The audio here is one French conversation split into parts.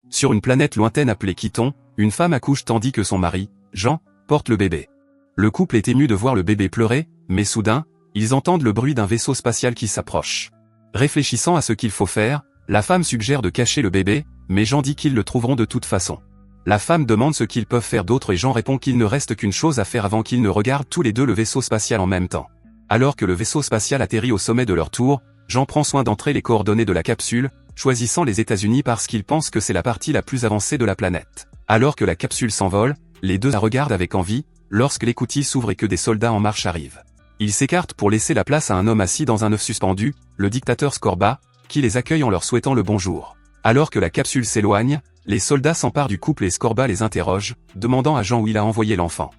Sur une planète lointaine appelée Kython, une femme accouche tandis que son mari, Jean, porte le bébé. Le couple est ému de voir le bébé pleurer, mais soudain, ils entendent le bruit d'un vaisseau spatial qui s'approche. Réfléchissant à ce qu'il faut faire, la femme suggère de cacher le bébé, mais Jean dit qu'ils le trouveront de toute façon. La femme demande ce qu'ils peuvent faire d'autre et Jean répond qu'il ne reste qu'une chose à faire avant qu'ils ne regardent tous les deux le vaisseau spatial en même temps. Alors que le vaisseau spatial atterrit au sommet de leur tour, Jean prend soin d'entrer les coordonnées de la capsule, choisissant les États-Unis parce qu'il pense que c'est la partie la plus avancée de la planète. Alors que la capsule s'envole, les deux la regardent avec envie, lorsque l'écoutille s'ouvre et que des soldats en marche arrivent. Ils s'écartent pour laisser la place à un homme assis dans un œuf suspendu, le dictateur Scorba, qui les accueille en leur souhaitant le bonjour. Alors que la capsule s'éloigne, les soldats s'emparent du couple et Scorba les interroge, demandant à Jean où il a envoyé l'enfant.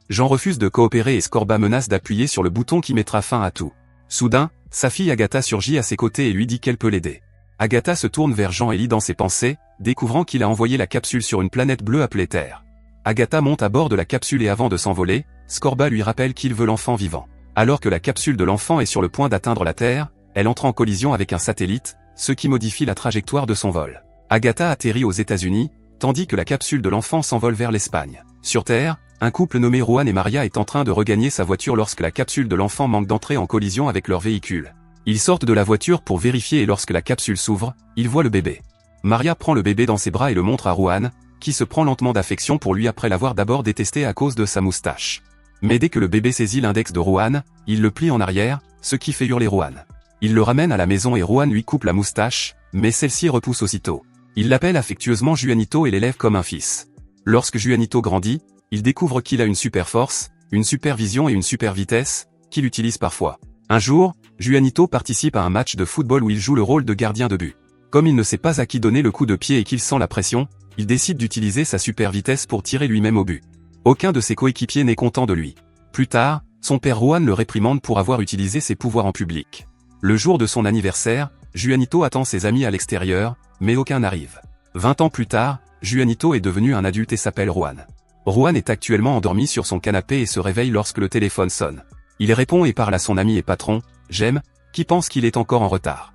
Jean refuse de coopérer et Scorba menace d'appuyer sur le bouton qui mettra fin à tout. Soudain, sa fille Agatha surgit à ses côtés et lui dit qu'elle peut l'aider. Agatha se tourne vers Jean et lit dans ses pensées, découvrant qu'il a envoyé la capsule sur une planète bleue appelée Terre. Agatha monte à bord de la capsule et avant de s'envoler, Scorba lui rappelle qu'il veut l'enfant vivant. Alors que la capsule de l'enfant est sur le point d'atteindre la Terre, elle entre en collision avec un satellite, ce qui modifie la trajectoire de son vol. Agatha atterrit aux États-Unis, tandis que la capsule de l'enfant s'envole vers l'Espagne. Sur Terre, un couple nommé Juan et Maria est en train de regagner sa voiture lorsque la capsule de l'enfant manque d'entrer en collision avec leur véhicule. Ils sortent de la voiture pour vérifier et lorsque la capsule s'ouvre, ils voient le bébé. Maria prend le bébé dans ses bras et le montre à Juan, qui se prend lentement d'affection pour lui après l'avoir d'abord détesté à cause de sa moustache. Mais dès que le bébé saisit l'index de Juan, il le plie en arrière, ce qui fait hurler Juan. Il le ramène à la maison et Juan lui coupe la moustache, mais celle-ci repousse aussitôt. Il l'appelle affectueusement Juanito et l'élève comme un fils. Lorsque Juanito grandit, il découvre qu'il a une super force, une super vision et une super vitesse, qu'il utilise parfois. Un jour, Juanito participe à un match de football où il joue le rôle de gardien de but. Comme il ne sait pas à qui donner le coup de pied et qu'il sent la pression, il décide d'utiliser sa super vitesse pour tirer lui-même au but. Aucun de ses coéquipiers n'est content de lui. Plus tard, son père Juan le réprimande pour avoir utilisé ses pouvoirs en public. Le jour de son anniversaire, Juanito attend ses amis à l'extérieur, mais aucun n'arrive. 20 ans plus tard, Juanito est devenu un adulte et s'appelle Juan. Juan est actuellement endormi sur son canapé et se réveille lorsque le téléphone sonne. Il répond et parle à son ami et patron, Jem, qui pense qu'il est encore en retard.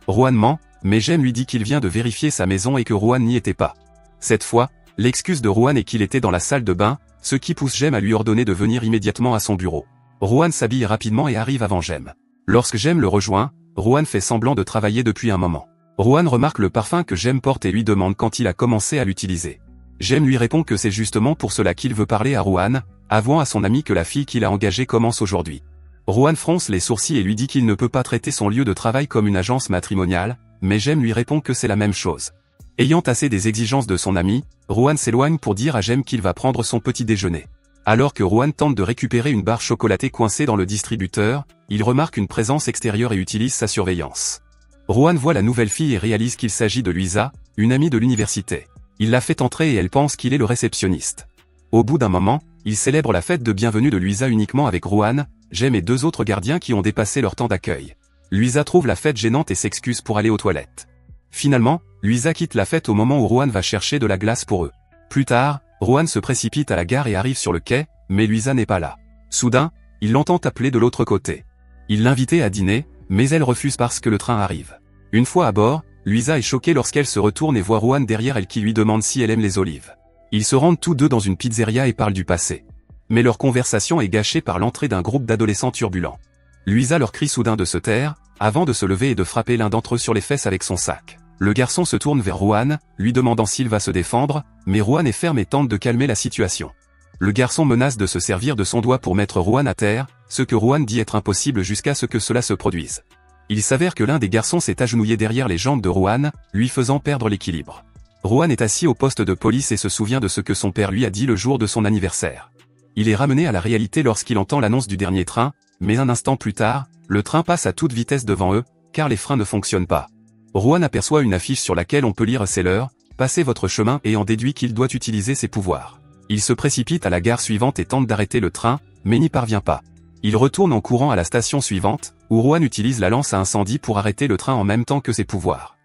Juan ment, mais Jem lui dit qu'il vient de vérifier sa maison et que Juan n'y était pas. Cette fois, l'excuse de Juan est qu'il était dans la salle de bain, ce qui pousse Jem à lui ordonner de venir immédiatement à son bureau. Juan s'habille rapidement et arrive avant Jem. Lorsque Jem le rejoint, Juan fait semblant de travailler depuis un moment. Juan remarque le parfum que Jem porte et lui demande quand il a commencé à l'utiliser. Jem lui répond que c'est justement pour cela qu'il veut parler à Juan, avouant à son ami que la fille qu'il a engagée commence aujourd'hui. Juan fronce les sourcils et lui dit qu'il ne peut pas traiter son lieu de travail comme une agence matrimoniale, mais Jem lui répond que c'est la même chose. Ayant assez des exigences de son ami, Juan s'éloigne pour dire à Jem qu'il va prendre son petit déjeuner. Alors que Juan tente de récupérer une barre chocolatée coincée dans le distributeur, il remarque une présence extérieure et utilise sa surveillance. Juan voit la nouvelle fille et réalise qu'il s'agit de Luisa, une amie de l'université. Il la fait entrer et elle pense qu'il est le réceptionniste. Au bout d'un moment, il célèbre la fête de bienvenue de Luisa uniquement avec Juan, Jem et deux autres gardiens qui ont dépassé leur temps d'accueil. Luisa trouve la fête gênante et s'excuse pour aller aux toilettes. Finalement, Luisa quitte la fête au moment où Juan va chercher de la glace pour eux. Plus tard, Juan se précipite à la gare et arrive sur le quai, mais Luisa n'est pas là. Soudain, il l'entend appeler de l'autre côté. Il l'invitait à dîner, mais elle refuse parce que le train arrive. Une fois à bord, Luisa est choquée lorsqu'elle se retourne et voit Juan derrière elle qui lui demande si elle aime les olives. Ils se rendent tous deux dans une pizzeria et parlent du passé. Mais leur conversation est gâchée par l'entrée d'un groupe d'adolescents turbulents. Luisa leur crie soudain de se taire, avant de se lever et de frapper l'un d'entre eux sur les fesses avec son sac. Le garçon se tourne vers Juan, lui demandant s'il va se défendre, mais Juan est ferme et tente de calmer la situation. Le garçon menace de se servir de son doigt pour mettre Juan à terre, ce que Juan dit être impossible jusqu'à ce que cela se produise. Il s'avère que l'un des garçons s'est agenouillé derrière les jambes de Juan, lui faisant perdre l'équilibre. Juan est assis au poste de police et se souvient de ce que son père lui a dit le jour de son anniversaire. Il est ramené à la réalité lorsqu'il entend l'annonce du dernier train, mais un instant plus tard, le train passe à toute vitesse devant eux, car les freins ne fonctionnent pas. Juan aperçoit une affiche sur laquelle on peut lire « C'est l'heure, passez votre chemin » et en déduit qu'il doit utiliser ses pouvoirs. Il se précipite à la gare suivante et tente d'arrêter le train, mais n'y parvient pas. Il retourne en courant à la station suivante, où Juan utilise la lance à incendie pour arrêter le train en même temps que ses pouvoirs.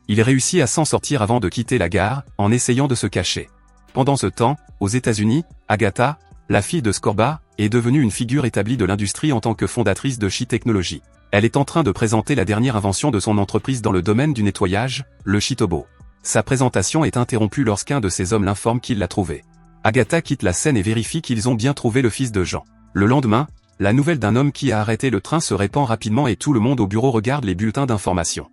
Il réussit à s'en sortir avant de quitter la gare, en essayant de se cacher. Pendant ce temps, aux États-Unis, Agatha, la fille de Scorba, est devenue une figure établie de l'industrie en tant que fondatrice de Chi Technologies. Elle est en train de présenter la dernière invention de son entreprise dans le domaine du nettoyage, le Chitobo. Sa présentation est interrompue lorsqu'un de ces hommes l'informe qu'il l'a trouvé. Agatha quitte la scène et vérifie qu'ils ont bien trouvé le fils de Jean. Le lendemain, la nouvelle d'un homme qui a arrêté le train se répand rapidement et tout le monde au bureau regarde les bulletins d'information.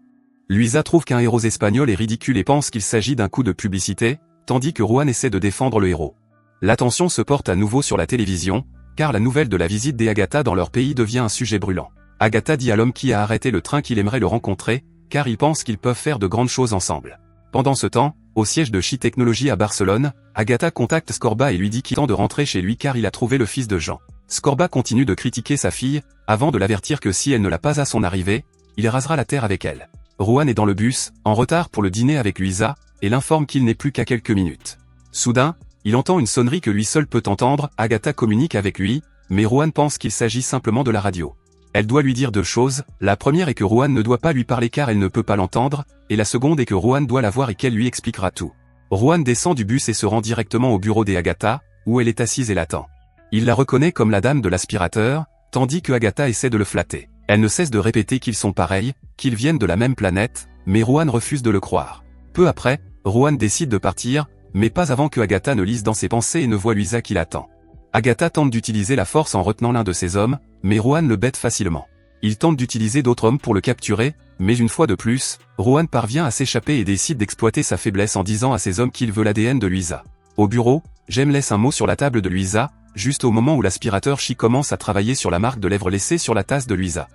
Luisa trouve qu'un héros espagnol est ridicule et pense qu'il s'agit d'un coup de publicité, tandis que Juan essaie de défendre le héros. L'attention se porte à nouveau sur la télévision, car la nouvelle de la visite d'Agatha dans leur pays devient un sujet brûlant. Agatha dit à l'homme qui a arrêté le train qu'il aimerait le rencontrer, car il pense qu'ils peuvent faire de grandes choses ensemble. Pendant ce temps, au siège de Chi Technologies à Barcelone, Agatha contacte Scorba et lui dit qu'il tente de rentrer chez lui car il a trouvé le fils de Jean. Scorba continue de critiquer sa fille, avant de l'avertir que si elle ne l'a pas à son arrivée, il rasera la terre avec elle. Juan est dans le bus, en retard pour le dîner avec Luisa, et l'informe qu'il n'est plus qu'à quelques minutes. Soudain, il entend une sonnerie que lui seul peut entendre, Agatha communique avec lui, mais Juan pense qu'il s'agit simplement de la radio. Elle doit lui dire deux choses, la première est que Juan ne doit pas lui parler car elle ne peut pas l'entendre, et la seconde est que Juan doit la voir et qu'elle lui expliquera tout. Juan descend du bus et se rend directement au bureau d'Agatha, où elle est assise et l'attend. Il la reconnaît comme la dame de l'aspirateur, tandis que Agatha essaie de le flatter. Elle ne cesse de répéter qu'ils sont pareils, qu'ils viennent de la même planète, mais Juan refuse de le croire. Peu après, Juan décide de partir, mais pas avant que Agatha ne lise dans ses pensées et ne voit Luisa qui l'attend. Agatha tente d'utiliser la force en retenant l'un de ses hommes, mais Juan le bête facilement. Il tente d'utiliser d'autres hommes pour le capturer, mais une fois de plus, Juan parvient à s'échapper et décide d'exploiter sa faiblesse en disant à ses hommes qu'il veut l'ADN de Luisa. Au bureau, Jem laisse un mot sur la table de Luisa, juste au moment où l'aspirateur Chi commence à travailler sur la marque de lèvres laissée sur la tasse de Luisa.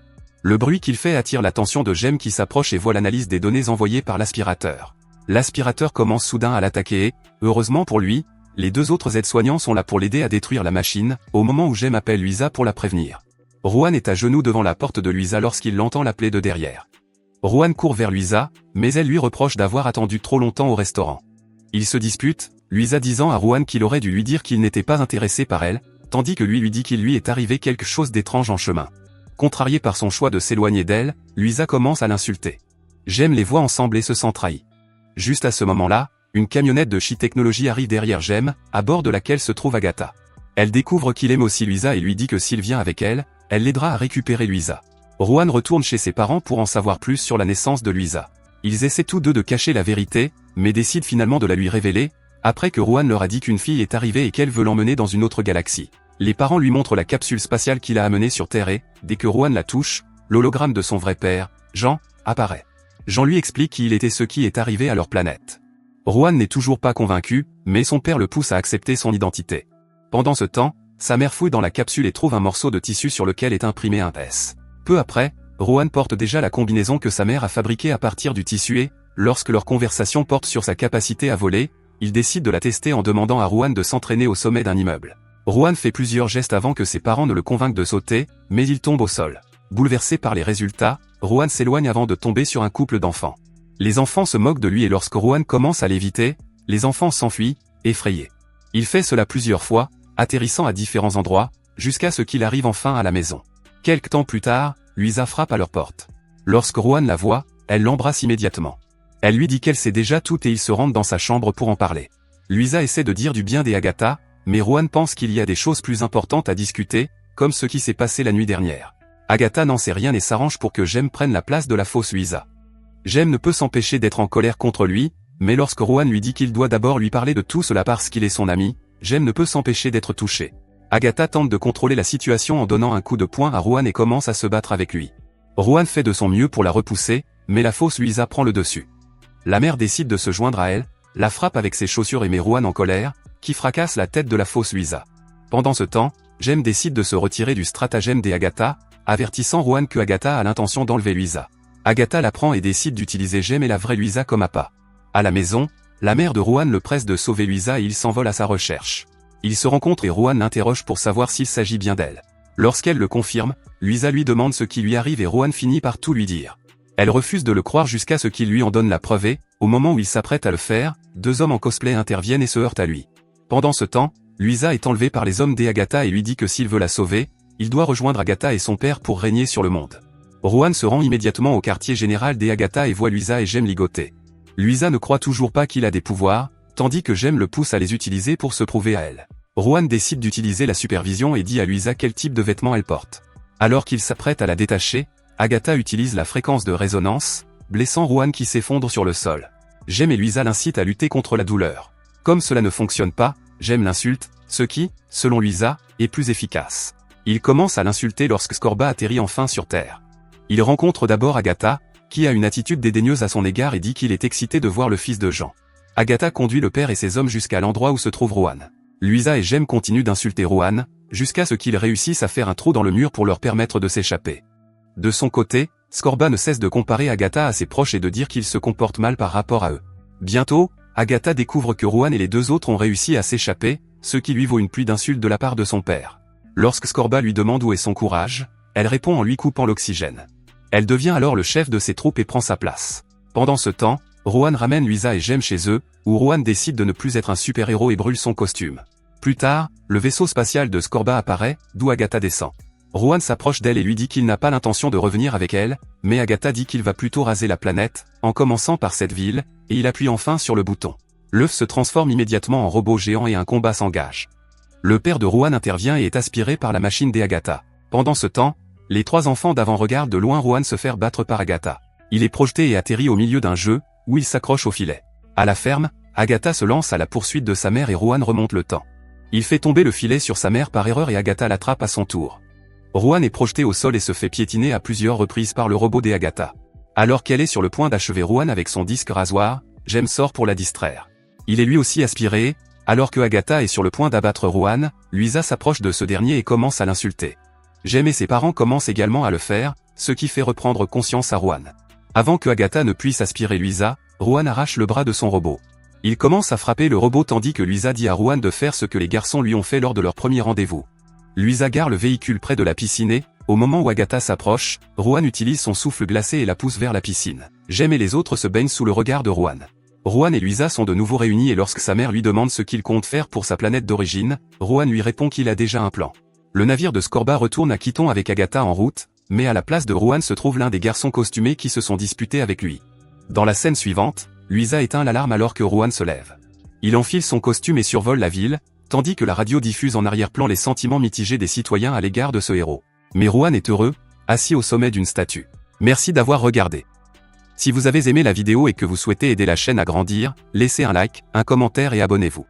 Le bruit qu'il fait attire l'attention de Jem qui s'approche et voit l'analyse des données envoyées par l'aspirateur. L'aspirateur commence soudain à l'attaquer et, heureusement pour lui, les deux autres aides-soignants sont là pour l'aider à détruire la machine, au moment où Jem appelle Luisa pour la prévenir. Juan est à genoux devant la porte de Luisa lorsqu'il l'entend l'appeler de derrière. Juan court vers Luisa, mais elle lui reproche d'avoir attendu trop longtemps au restaurant. Ils se disputent, Luisa disant à Juan qu'il aurait dû lui dire qu'il n'était pas intéressé par elle, tandis que lui dit qu'il lui est arrivé quelque chose d'étrange en chemin. Contrarié par son choix de s'éloigner d'elle, Luisa commence à l'insulter. Jem les voit ensemble et se sent trahi. Juste à ce moment-là, une camionnette de Chi Technologies arrive derrière Jem, à bord de laquelle se trouve Agatha. Elle découvre qu'il aime aussi Luisa et lui dit que s'il vient avec elle, elle l'aidera à récupérer Luisa. Juan retourne chez ses parents pour en savoir plus sur la naissance de Luisa. Ils essaient tous deux de cacher la vérité, mais décident finalement de la lui révéler, après que Juan leur a dit qu'une fille est arrivée et qu'elle veut l'emmener dans une autre galaxie. Les parents lui montrent la capsule spatiale qu'il a amenée sur Terre et, dès que Juan la touche, l'hologramme de son vrai père, Jean, apparaît. Jean lui explique qui il était ce qui est arrivé à leur planète. Juan n'est toujours pas convaincu, mais son père le pousse à accepter son identité. Pendant ce temps, sa mère fouille dans la capsule et trouve un morceau de tissu sur lequel est imprimé un S. Peu après, Juan porte déjà la combinaison que sa mère a fabriquée à partir du tissu et, lorsque leur conversation porte sur sa capacité à voler, il décide de la tester en demandant à Juan de s'entraîner au sommet d'un immeuble. Juan fait plusieurs gestes avant que ses parents ne le convainquent de sauter, mais il tombe au sol. Bouleversé par les résultats, Juan s'éloigne avant de tomber sur un couple d'enfants. Les enfants se moquent de lui et lorsque Juan commence à l'éviter, les enfants s'enfuient, effrayés. Il fait cela plusieurs fois, atterrissant à différents endroits, jusqu'à ce qu'il arrive enfin à la maison. Quelque temps plus tard, Luisa frappe à leur porte. Lorsque Juan la voit, elle l'embrasse immédiatement. Elle lui dit qu'elle sait déjà tout et ils se rendent dans sa chambre pour en parler. Luisa essaie de dire du bien d'Agatha, mais Juan pense qu'il y a des choses plus importantes à discuter, comme ce qui s'est passé la nuit dernière. Agatha n'en sait rien et s'arrange pour que Jem prenne la place de la fausse Luisa. Jem ne peut s'empêcher d'être en colère contre lui, mais lorsque Juan lui dit qu'il doit d'abord lui parler de tout cela parce qu'il est son ami, Jem ne peut s'empêcher d'être touché. Agatha tente de contrôler la situation en donnant un coup de poing à Juan et commence à se battre avec lui. Juan fait de son mieux pour la repousser, mais la fausse Luisa prend le dessus. La mère décide de se joindre à elle, la frappe avec ses chaussures et met Juan en colère, qui fracasse la tête de la fausse Luisa. Pendant ce temps, Jem décide de se retirer du stratagème d'Agatha, avertissant Juan que Agatha a l'intention d'enlever Luisa. Agatha la prend et décide d'utiliser Jem et la vraie Luisa comme appât. À la maison, la mère de Juan le presse de sauver Luisa et il s'envole à sa recherche. Ils se rencontrent et Juan l'interroge pour savoir s'il s'agit bien d'elle. Lorsqu'elle le confirme, Luisa lui demande ce qui lui arrive et Juan finit par tout lui dire. Elle refuse de le croire jusqu'à ce qu'il lui en donne la preuve et, au moment où il s'apprête à le faire, deux hommes en cosplay interviennent et se heurtent à lui. Pendant ce temps, Luisa est enlevée par les hommes d'Agatha et lui dit que s'il veut la sauver, il doit rejoindre Agatha et son père pour régner sur le monde. Juan se rend immédiatement au quartier général d'Agatha et voit Luisa et Jem ligoter. Luisa ne croit toujours pas qu'il a des pouvoirs, tandis que Jem le pousse à les utiliser pour se prouver à elle. Juan décide d'utiliser la supervision et dit à Luisa quel type de vêtements elle porte. Alors qu'il s'apprête à la détacher, Agatha utilise la fréquence de résonance, blessant Juan qui s'effondre sur le sol. Jem et Luisa l'incitent à lutter contre la douleur. Comme cela ne fonctionne pas, Jem l'insulte, ce qui, selon Luisa, est plus efficace. Il commence à l'insulter lorsque Scorba atterrit enfin sur Terre. Il rencontre d'abord Agatha, qui a une attitude dédaigneuse à son égard et dit qu'il est excité de voir le fils de Jean. Agatha conduit le père et ses hommes jusqu'à l'endroit où se trouve Rohan. Luisa et Jem continuent d'insulter Rohan, jusqu'à ce qu'ils réussissent à faire un trou dans le mur pour leur permettre de s'échapper. De son côté, Scorba ne cesse de comparer Agatha à ses proches et de dire qu'il se comporte mal par rapport à eux. Bientôt, Agatha découvre que Rohan et les deux autres ont réussi à s'échapper, ce qui lui vaut une pluie d'insultes de la part de son père. Lorsque Scorba lui demande où est son courage, elle répond en lui coupant l'oxygène. Elle devient alors le chef de ses troupes et prend sa place. Pendant ce temps, Rohan ramène Luisa et Jem chez eux, où Rohan décide de ne plus être un super-héros et brûle son costume. Plus tard, le vaisseau spatial de Scorba apparaît, d'où Agatha descend. Rohan s'approche d'elle et lui dit qu'il n'a pas l'intention de revenir avec elle, mais Agatha dit qu'il va plutôt raser la planète, en commençant par cette ville, et il appuie enfin sur le bouton. L'œuf se transforme immédiatement en robot géant et un combat s'engage. Le père de Rohan intervient et est aspiré par la machine des Agatha. Pendant ce temps, les trois enfants d'avant regardent de loin Rohan se faire battre par Agatha. Il est projeté et atterrit au milieu d'un jeu, où il s'accroche au filet. À la ferme, Agatha se lance à la poursuite de sa mère et Rohan remonte le temps. Il fait tomber le filet sur sa mère par erreur et Agatha l'attrape à son tour. Rohan est projeté au sol et se fait piétiner à plusieurs reprises par le robot des Agatha. Alors qu'elle est sur le point d'achever Rohan avec son disque rasoir, Jem sort pour la distraire. Il est lui aussi aspiré, alors que Agatha est sur le point d'abattre Rohan, Luisa s'approche de ce dernier et commence à l'insulter. Jem et ses parents commencent également à le faire, ce qui fait reprendre conscience à Rohan. Avant que Agatha ne puisse aspirer Luisa, Rohan arrache le bras de son robot. Il commence à frapper le robot tandis que Luisa dit à Rohan de faire ce que les garçons lui ont fait lors de leur premier rendez-vous. Luisa gare le véhicule près de la piscine et, au moment où Agatha s'approche, Rohan utilise son souffle glacé et la pousse vers la piscine. Jem et les autres se baignent sous le regard de Rohan. Rohan et Luisa sont de nouveau réunis et lorsque sa mère lui demande ce qu'il compte faire pour sa planète d'origine, Rohan lui répond qu'il a déjà un plan. Le navire de Scorba retourne à Kython avec Agatha en route, mais à la place de Rohan se trouve l'un des garçons costumés qui se sont disputés avec lui. Dans la scène suivante, Luisa éteint l'alarme alors que Rohan se lève. Il enfile son costume et survole la ville, tandis que la radio diffuse en arrière-plan les sentiments mitigés des citoyens à l'égard de ce héros. Mais Rohan est heureux, assis au sommet d'une statue. Merci d'avoir regardé. Si vous avez aimé la vidéo et que vous souhaitez aider la chaîne à grandir, laissez un like, un commentaire et abonnez-vous.